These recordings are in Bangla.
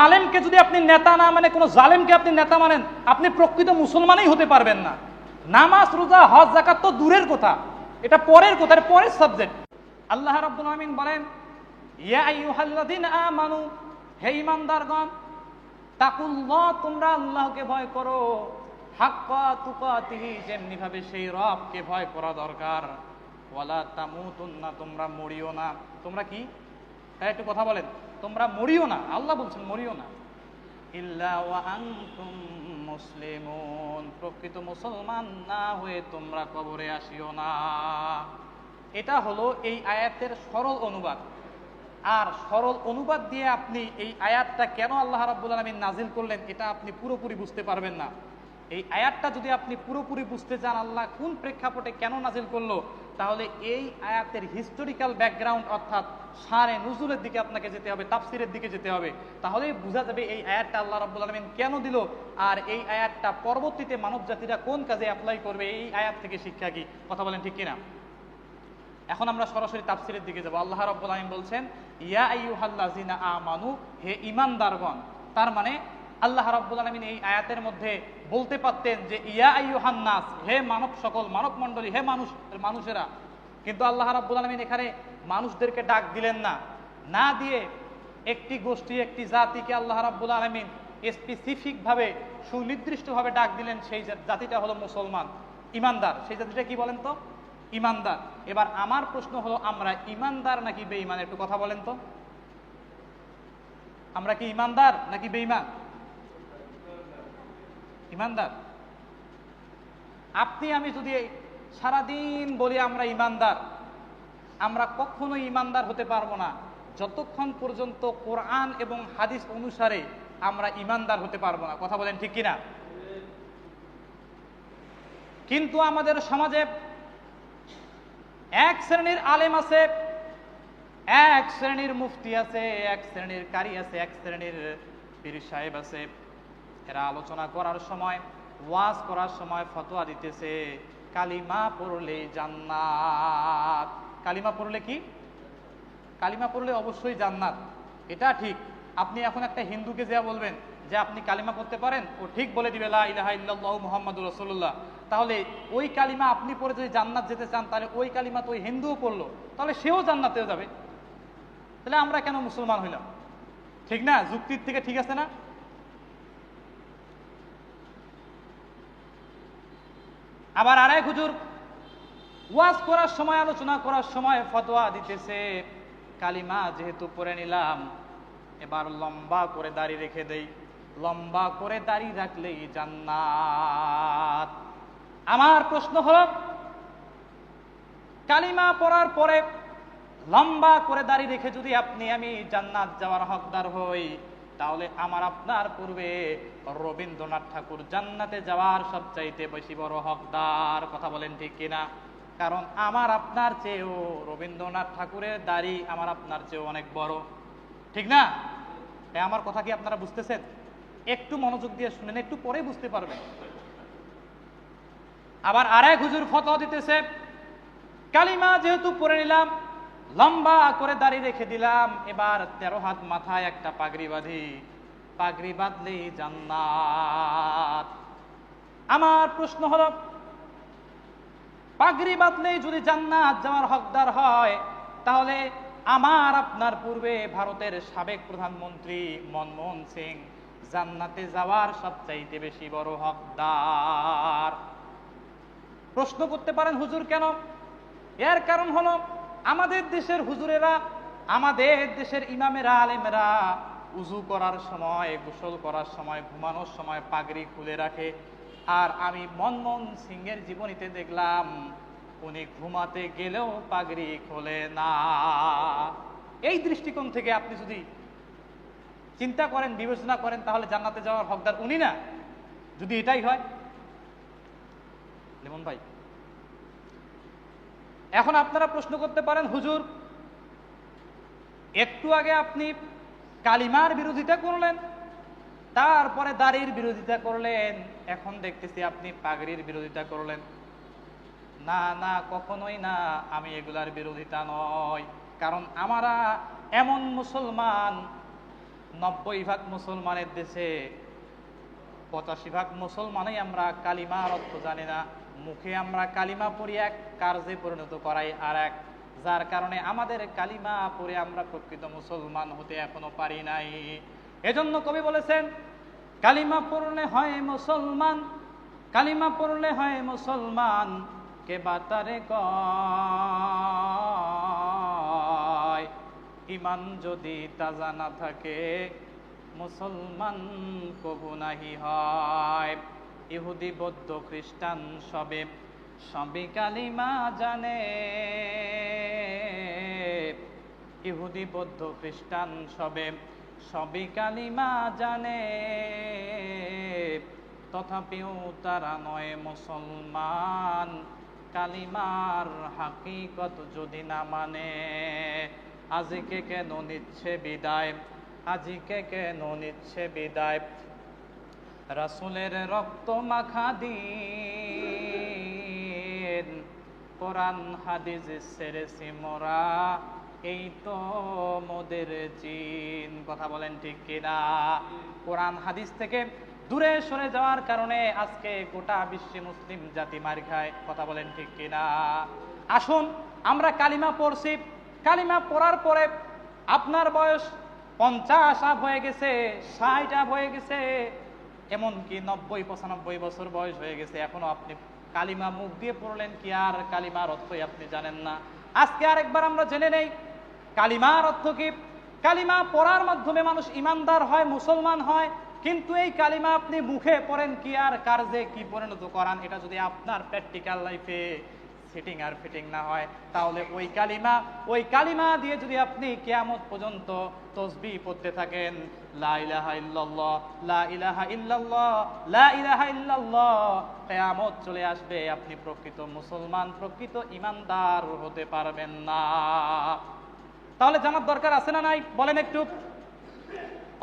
আলেমকে যদি আপনি নেতা না মানে, কোনো জালেমকে আপনি নেতা মানেন, আপনি প্রকৃত মুসলমানই হতে পারবেন না। নামাজ রোজা হজ যাকাত তো দূরের কথা, এটা পরের কথা, পরের সাবজেক্ট। আল্লাহ রাব্বুল আলামিন বলেন, ইয়া আইয়ুহাল্লাযীনা আমানু, হে ঈমানদারগণ, তাকুল্লাহ, তোমরা আল্লাহকে ভয় করো, হাক্কা তুকাতিহি, যেমনি ভাবে সেই রবকে ভয় করা দরকার। ওয়ালা তামুতুন্না, তোমরা মরিও না। তোমরা কি, তাই একটু কথা বলেন, তোমরা মরিও না, আল্লাহ বলছেন মরিও না। ইল্লা ওয়া আনতুম মুসলিমুন, প্রকৃত মুসলমান না হয়ে তোমরা কবরে আসিও না। এটা হলো এই আয়াতের সরল অনুবাদ। আর সরল অনুবাদ দিয়ে আপনি এই আয়াতটা কেন আল্লাহ রাব্বুল আলামিন নাজিল করলেন, এটা আপনি পুরোপুরি বুঝতে পারবেন না। এই আয়াতটা যদি আপনি পুরোপুরি বুঝতে চান, আল্লাহ কোন প্রেক্ষাপটে কেন নাজিল করলো, তাহলে এই আয়াতের হিস্টোরিক্যাল ব্যাকগ্রাউন্ড অর্থাৎ শানে নুজুলের দিকে আপনাকে যেতে হবে, তাফসিরের দিকে যেতে হবে। তাহলেই বোঝা যাবে এই আয়াতটা আল্লাহ রাব্বুল আলামিন কেন দিল, আর এই আয়াতটা পরবর্তীতে মানব জাতিরা কোন কাজে অ্যাপ্লাই করবে, এই আয়াত থেকে শিক্ষা কি। কথা বলেন ঠিক কিনা? এখন আমরা সরাসরি তাফসিরের দিকে যাব। আল্লাহ রাব্বুল আলামিন বলছেন, ইয়া আইয়ুহাল্লাযিনা আমানু, হে ঈমানদারগণ। তার মানে আল্লাহ রাব্বুল আলামিন এই আয়াতের মধ্যে বলতে পারতেন যে ইয়া আইয়ুহান নাস, হে মানব সকল, মানব মণ্ডলী, হে মানুষেরা। কিন্তু আল্লাহ রাব্বুল আলামিন এখানে মানুষদেরকে ডাক দিলেন না, না দিয়ে একটি গোষ্ঠী, একটি জাতিকে আল্লাহ রাব্বুল আলামিন স্পেসিফিক ভাবে সুনির্দিষ্টভাবে ডাক দিলেন। সেই জাতিটা হলো মুসলমান, ঈমানদার। সেই জাতিটা কি বলেন তো? ঈমানদার। এবার আমার প্রশ্ন হলো, আমরা ঈমানদার নাকি বেঈমান? একটু কথা বলেন তো, আমরা কি ঈমানদার নাকি বেঈমান? ঈমানদার। আপনি আমি যদি সারাদিন বলি আমরা ঈমানদার, আমরা কখনোই ঈমানদার হতে পারবো না যতক্ষণ পর্যন্ত কোরআন এবং হাদিস অনুসারে আমরা ঈমানদার হতে পারবো না। কথা বলেন ঠিক কিনা? কিন্তু আমাদের সমাজে এক শ্রেণীর আলেম আছে, এক শ্রেণীর মুফতি আছে, এক শ্রেণীর কারি আছে, এক শ্রেণীর পীর সাহেব আছে। এরা আলোচনা করার সময়, ওয়াজ করার সময় ফতোয়া দিতেছে কালিমা পড়লে জান্নাত। কালিমা পড়লে কি? কালিমা পড়লে অবশ্যই জান্নাত, এটা ঠিক। আপনি এখন একটা হিন্দুকে যা বলবেন যে আপনি কালিমা পড়তে পারেন, ও ঠিক বলে দিবে লা ইলাহা ইল্লাল্লাহু মুহাম্মাদুর রাসূলুল্লাহ। তাহলে ওই কালিমা আপনি পড়ে যদি জান্নাত যেতে চান, তাহলে ওই কালিমা তো ওই হিন্দুও পড়লো, তাহলে সেও জান্নাতেও যাবে। তাহলে আমরা কেন মুসলমান হইলাম? ঠিক না? যুক্তির থেকে ঠিক আছে না? আবার আরেক হুজুর ওয়াজ করার সময়, আলোচনা করার সময় ফতোয়া দিতেছে কালিমা যেহেতু পড়ে নিলাম, এবার লম্বা করে দাড়ি রেখে দেই, লম্বা করে দাড়ি রাখলেই জান্নাত। আমার প্রশ্ন হলো, কালিমা পড়ার পরে লম্বা করে দাড়ি রেখে যদি আপনি আমি জান্নাত যাওয়ার হকদার হই, তাহলে আমার আপনার পূর্বে রবীন্দ্রনাথ ঠাকুর জান্নাতে যাওয়ার সবচাইতে বেশি বড় হকদার। কথা বলেন ঠিক কিনা? কারণ আমার আপনার চেয়েও রবীন্দ্রনাথ ঠাকুরের দাড়ি আমার আপনার চেয়েও অনেক বড়, ঠিক না? আমার কথা কি আপনারা বুঝতেছেন? একটু মনোযোগ দিয়ে শুনেন, একটু পরে বুঝতে পারবেন। আবার আরেক হুজুর ফতোয়া দিতেছে কালিমা যেহেতু পড়ে নিলাম, লম্বা করে দাড়ি রেখে দিলাম, এবার 13 হাত মাথায় একটা পাগড়ি বাঁধি, পাগড়ি বাঁধলেই জান্নাত। আমার প্রশ্ন হলো, পাগড়ি বাঁধলেই যদি জান্নাত যাওয়ার হকদার হয়, তাহলে আমার আপনার পূর্বে ভারতের সাবেক প্রধানমন্ত্রী মনমোহন সিং জান্নাতে যাওয়ার সবচাইতে বেশি বড় হকদার। প্রশ্ন করতে পারেন হুজুর কেন? এর কারণ হলো, আমাদের দেশের হুজুরেরা, আমাদের দেশের ইমামেরা, আলেমেরা উজু করার সময়, গোসল করার সময়, ঘুমানোর সময় পাগড়ি খুলে রাখে। আর আমি মনমোহন সিংয়ের জীবনীতে দেখলাম উনি ঘুমাতে গেলেও পাগড়ি খোলে না। এই দৃষ্টিকোণ থেকে আপনি যদি চিন্তা করেন, বিবেচনা করেন, তাহলে জান্নাতে যাওয়ার হকদার উনি না? যদি এটাই হয়, লিমন ভাই, এখন আপনারা প্রশ্ন করতে পারেন, হুজুর একটু আগে আপনি কালিমার বিরোধিতা করলেন, তারপরে দাড়ির বিরোধিতা করলেন, এখন দেখতেছি আপনি পাগড়ির বিরোধিতা করলেন। না না, কখনোই না, আমি এগুলার বিরোধিতা নয়। কারণ আমরা এমন মুসলমান 90% মুসলমানের দেশে 85% মুসলমানই আমরা কালিমার অর্থ জানি না। মুখে আমরা কালিমা পড়ি এক, কার্যে পরিণত করাই আর এক, যার কারণে আমাদের কালিমা পড়ে আমরা প্রকৃত মুসলমান হতে এখনো পারি নাই। এজন্য কবি বলেছেন, কালিমা পড়লে হয় মুসলমান, কালিমা পড়লে হয় মুসলমান, কে বাতারে কয় ইমান যদি তাজা না থাকে মুসলমান কবু নাহি হয়। ইহুদি বৌদ্ধ খ্রিস্টান সবে কালিমা জানে, ইহুদি বৌদ্ধ খ্রিস্টান সবে কালিমা জানে, তথাপিও তারা নয় মুসলমান, কালিমার হাকিকত যদি না মানে। আজকে কেন নিচ্ছে বিদায়, আজকে কেন নিচ্ছে বিদায়, রাসূলের রক্ত মাখা দিন, কোরআন হাদিস ছেড়েছি মোরা, এই তো মোদের জিন। কথা বলেন ঠিক কিনা? কোরআন হাদিস থেকে দূরে সরে যাওয়ার কারণে আজকে গোটা বিশ্বে মুসলিম জাতি মার খায়। কথা বলেন ঠিক কিনা? আসুন, আমরা কালিমা পড়ছি, কালিমা পড়ার পরে আপনার বয়স 50 আপ হয়ে গেছে, 60 আপ হয়ে গেছে, এমনকি 90-95 বছর বয়স হয়ে গেছে, এখনো আপনি কালিমা মুখ দিয়ে পড়লেন কি আর কালিমার অর্থই আপনি জানেন না। আজকে আরেকবার আমরা জেনে নেই কালিমার অর্থ কি। কালিমা পড়ার মাধ্যমে মানুষ ইমানদার হয়, মুসলমান হয়, কিন্তু এই কালিমা আপনি মুখে পড়েন কি আর কার্যে কি পরিণত করান, এটা যদি আপনার প্র্যাকটিক্যাল লাইফে সিটিং আর ফিটিং না হয়, তাহলে ওই কালিমা দিয়ে যদি আপনি কিয়ামত পর্যন্ত তাসবিহ পড়তে থাকেন, লা ইলাহা ইল্লাল্লাহ, লা ইলাহা ইল্লাল্লাহ, লা ইলাহা ইল্লাল্লাহ, কিয়ামত চলে আসবে, আপনি প্রকৃত মুসলমান, প্রকৃত ঈমানদার হতে পারবেন না। তাহলে জানার দরকার আছে না নাই? বলেন একটু।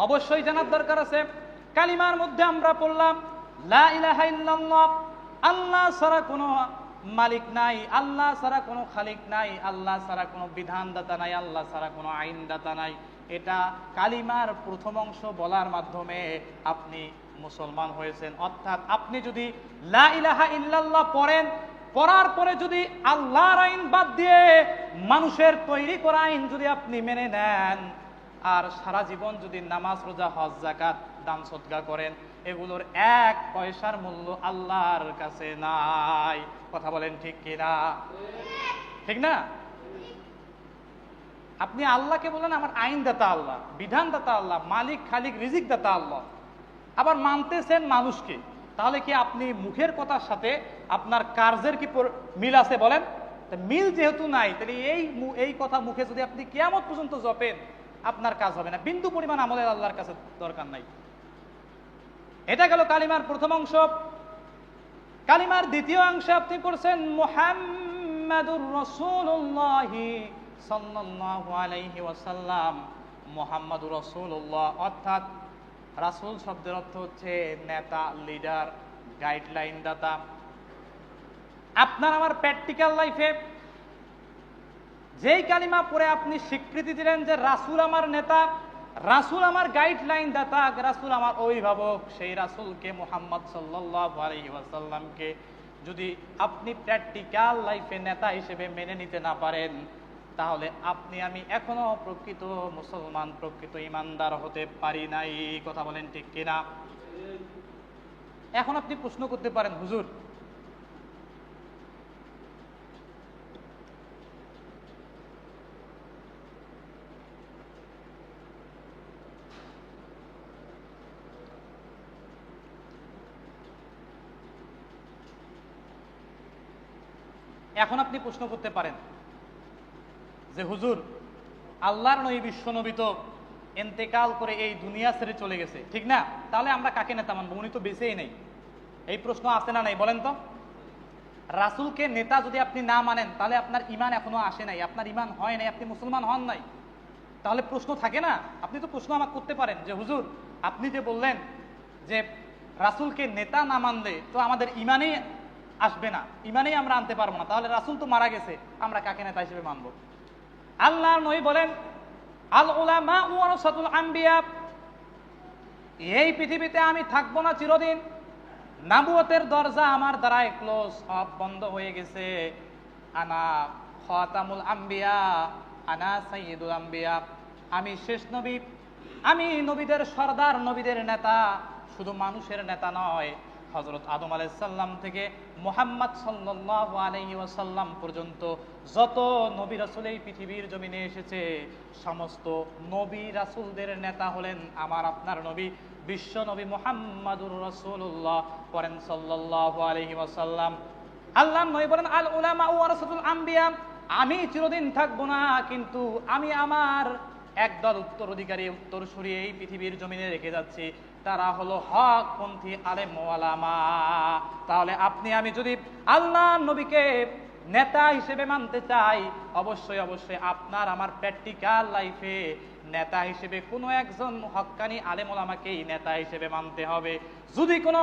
অবশ্যই জানার দরকার আছে। কালিমার মধ্যে আমরা পড়লাম লা ইলাহা ইল্লাল্লাহ, আল্লাহ ছাড়া কোনো মালিক নাই, আল্লাহ ছাড়া কোনো খালিক নাই, আল্লাহ ছাড়া কোনো বিধানদাতা নাই, আল্লাহ ছাড়া কোনো আইনদাতা নাই। এটা কালিমার প্রথম অংশ বলার মাধ্যমে আপনি মুসলমান হয়েছেন। অর্থাৎ আপনি যদি লা ইলাহা ইল্লাল্লাহ পড়েন, পড়ার পরে যদি আল্লাহর আইন বাদ দিয়ে মানুষের তৈরি করা আইন যদি আপনি মেনে নেন, আর সারা জীবন যদি নামাজ, রোজা, হজ, যাকাত, দান সদকা করেন, এগুলোর 1 পয়সার মূল্য আল্লাহর কাছে নাই। কথা বলেন ঠিক কিনা? ঠিক না? আপনি আল্লাহকে বলেন আমার আইনদাতা আল্লাহ, বিধানদাতা আল্লাহ, মালিক, খালিক, রিজিক দাতা আল্লাহ, আবার মানতেছেন মানুষকে, তাহলে কি আপনি মুখের কথার সাথে আপনার কার্যের কি মিল আছে? বলেন। মিল যেহেতু নাই, তাহলে এই কথা মুখে যদি আপনি কিয়ামত পর্যন্ত জপেন, আপনার কাজ হবে না, বিন্দু পরিমাণ আমলের আল্লাহর কাছে দরকার নাই। এটা গেল কালিমার প্রথম অংশ। কালিমার দ্বিতীয় অংশে আপনি পড়ছেন মুহাম্মাদুর রাসূলুল্লাহ সাল্লাল্লাহু আলাইহি ওয়াসাল্লাম। মুহাম্মাদুর রাসূলুল্লাহ অর্থাৎ রাসূল শব্দের অর্থ হচ্ছে নেতা, লিডার, গাইডলাইন দাতা। আপনার আমার প্র্যাকটিক্যাল লাইফে যেই কালিমা পড়ে আপনি স্বীকৃতি দিলেন যে রাসূল আমার নেতা, রাসূল আমার গাইডলাইন দাতা, রাসূল আমার অভিভাবক, সেই রাসূলকে মুহাম্মদ সাল্লাল্লাহু আলাইহি ওয়াসাল্লামকে যদি আপনি প্র্যাকটিক্যাল লাইফে নেতা হিসেবে মেনে নিতে না পারেন, তাহলে আপনি আমি এখনো প্রকৃত মুসলমান, প্রকৃত ঈমানদার হতে পারি নাই। কথা বলেন ঠিক কিনা? এখন আপনি প্রশ্ন করতে পারেন, হুজুর এখন আপনি প্রশ্ন করতে পারেন যে হুজুর আল্লাহর নবী, বিশ্ব নবী তো ইন্তেকাল করে এই দুনিয়া ছেড়ে চলে গেছে, ঠিক না? তাহলে আমরা কাকে নেতা মানবো? উনি তো বেঁচেই নেই। এই প্রশ্ন আছে না নাই? বলেন তো। রাসূলকে নেতা যদি আপনি না মানেন, তাহলে আপনার ঈমান এখনো আসে নাই, আপনার ঈমান হয় নাই, আপনি মুসলমান হন নাই। তাহলে প্রশ্ন থাকে না? আপনি তো প্রশ্ন আমাকে করতে পারেন যে হুজুর আপনি যে বললেন যে রাসূলকে নেতা না মানলে তো আমাদের ঈমানেই আসবে না, ঈমানেই আমরা আনতে পারবো না, তাহলে রাসূল তো মারা গেছে, আমরা কাকে নেতা হিসেবে মানবো? আল্লাহর নবী বলেন আল উলামা ওয়ারাসাতুল আম্বিয়া, এই পৃথিবীতে আমি থাকবো না চিরদিন, নবুয়তের দরজা আমার দ্বারাই ক্লোজ, সব বন্ধ হয়ে গেছে। আনা খাতামুল আম্বিয়া, আনা সাইয়্যিদুল আম্বিয়া, আমি শেষ নবী, আমি নবীদের সর্দার, নবীদের নেতা। শুধু মানুষের নেতা নয়, হযরত আদম আলাইহিস সালাম থেকে মুহাম্মদ সাল্লাল্লাহু আলাইহি ওয়াসাল্লাম পর্যন্ত যত নবী রাসূল এই পৃথিবীর জমিনে এসেছে, সমস্ত নবী রাসূলদের নেতা হলেন আমার আপনার নবী বিশ্ব নবী মুহাম্মাদুর রাসূলুল্লাহ। পড়েন সাল্লাল্লাহু আলাইহি ওয়াসাল্লাম। আল্লাহর নবী বলেন, আল উলামা ওয়ারাসাতুল আম্বিয়া, আমি চিরদিন থাকবো না, কিন্তু আমি আমার একদল উত্তরাধিকারী, উত্তরসূরি এই পৃথিবীর জমিনে রেখে যাচ্ছি, তারা হলো হকপন্থী আলেম ওয়ালামা। তাহলে আপনি আমি যদি আল্লাহ নবীকে নেতা হিসেবে মানতে চাই, অবশ্যই অবশ্যই আপনার আমার প্র্যাকটিক্যাল লাইফে নেতা হিসেবে কোনো একজন হক্কানি আলেম ওলামাকেই নেতা হিসেবে মানতে হবে। যদি কোনো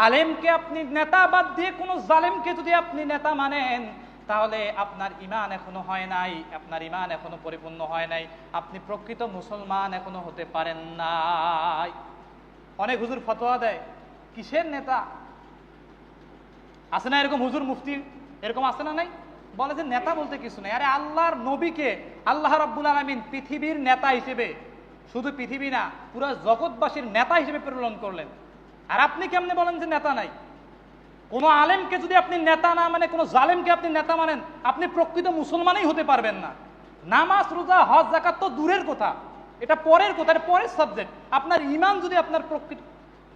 আলেমকে আপনি নেতা বাদ দিয়ে কোনো জালেমকে যদি আপনি নেতা মানেন, তাহলে আপনার ঈমান এখনো হয় নাই, আপনার ঈমান এখনো পরিপূর্ণ হয় নাই, আপনি প্রকৃত মুসলমান এখনো হতে পারেন নাই। অনেক হুজুর ফতোয়া দেয়, কিসের নেতা? আছে না এরকম হুজুর, মুফতি এরকম আছে না নাই? বলে যে নেতা বলতে কিছু নেই। আরে আল্লাহর নবীকে আল্লাহ রাব্বুল আলামিন পৃথিবীর নেতা হিসেবে, শুধু পৃথিবী না পুরো জগৎবাসীর নেতা হিসেবে প্রেরণ করলেন, আর আপনি কেমনে বলেন যে নেতা নাই? কোনো আলেমকে যদি আপনি নেতা না মানে, কোনো জালেমকে আপনি নেতা মানেন, আপনি প্রকৃত মুসলমানই হতে পারবেন না। নামাজ রোজা হজ যাকাত তো দূরের কথা, এটা পরের কথা, এটা পরের সাবজেক্ট। আপনার ঈমান যদি আপনার প্রকৃত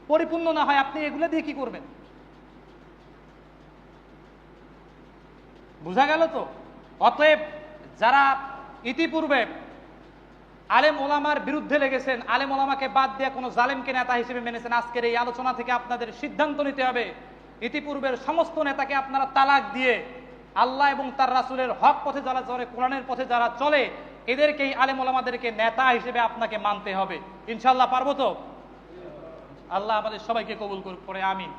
পরিপূর্ণ না হয়, আপনি এগুলো দিয়ে কি করবেন? বুঝা গেল তো? অতএব যারা ইতিপূর্বে আলেম ওলামার বিরুদ্ধে লেগেছেন, আলেম ওলামাকে বাদ দিয়ে কোনো জালেমকে নেতা হিসেবে মেনেছেন, আজকের এই আলোচনা থেকে আপনাদের সিদ্ধান্ত নিতে হবে, ইতিপূর্বের সমস্ত নেতাকে আপনারা তালাক দিয়ে আল্লাহ এবং তার রাসূলের হক পথে যারা চলে, কোরআনের পথে যারা চলে, এদেরকেই আলেম ওলামাদেরকে নেতা হিসেবে আপনাকে মানতে হবে। ইনশাআল্লাহ পারবো তো? আল্লাহ আমাদের সবাইকে কবুল করুক, পড়ে আমিন।